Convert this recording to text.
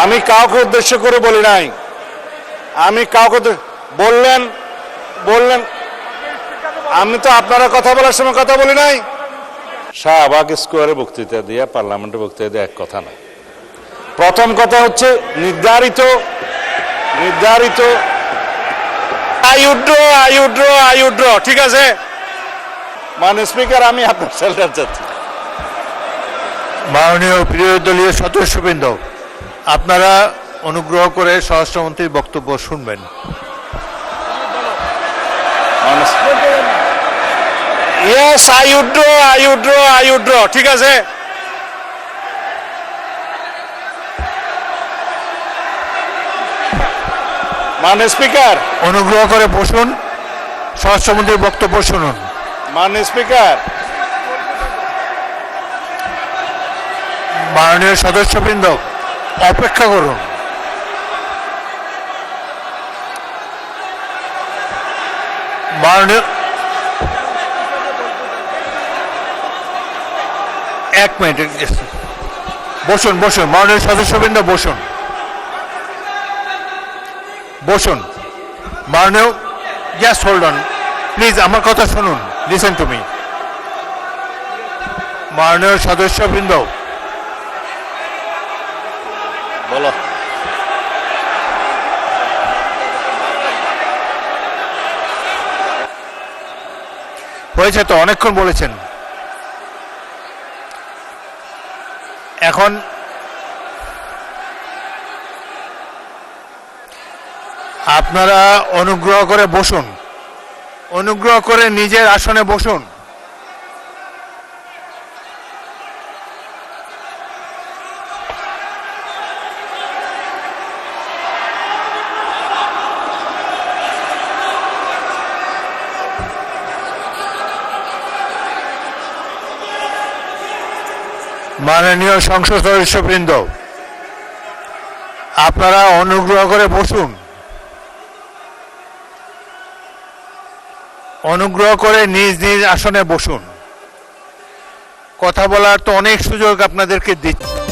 আমি কাউকে উদ্দেশ্য করে বলি নাই। আমি কাউকে বললেন বললেন আমি তো আপনারা কথা বলার সময় কথা বলি নাই। শাহবাগ স্কোয়ারে বক্তৃতা দিয়ে পার্লামেন্টে বক্তৃতা দিয়ে এক কথা না। প্রথম কথা হচ্ছে নির্ধারিত আইউড্র ঠিক আছে। মানে স্পিকার, আমি আপনার শেল্টার চাচ্ছি। মাননীয় বিরোধী দলীয় সদস্যবৃন্দ, আপনারা অনুগ্রহ করে স্বরাষ্ট্রমন্ত্রীর বক্তব্য শুনবেন। ইয়েস, আইউড্র ঠিক আছে। মানে স্পিকার, অনুগ্রহ করে বসুন, স্বরাষ্ট্রমন্ত্রীর বক্তব্য শুনুন। মানে স্পিকার, মাননীয় সদস্যবৃন্দ, অপেক্ষা করুন। মাননীয়, এক মিনিট বসুন। মাননীয় সদস্যবৃন্দ বসুন। মাননীয়, জাস্ট হোল্ড অন প্লিজ, আমার কথা শুনুন, লিসেন টু মি। মাননীয় সদস্যবৃন্দ, বলো। হয়েছে তো, অনেকক্ষণ বলেছেন। এখন আপনারা অনুগ্রহ করে বসুন, অনুগ্রহ করে নিজের আসনে বসুন। মাননীয় সংসদ সদস্যবৃন্দ, আপনারা অনুগ্রহ করে বসুন। অনুগ্রহ করে নিজ নিজ আসনে বসুন। কথা বলার তো অনেক সুযোগ আপনাদেরকে দিচ্ছি।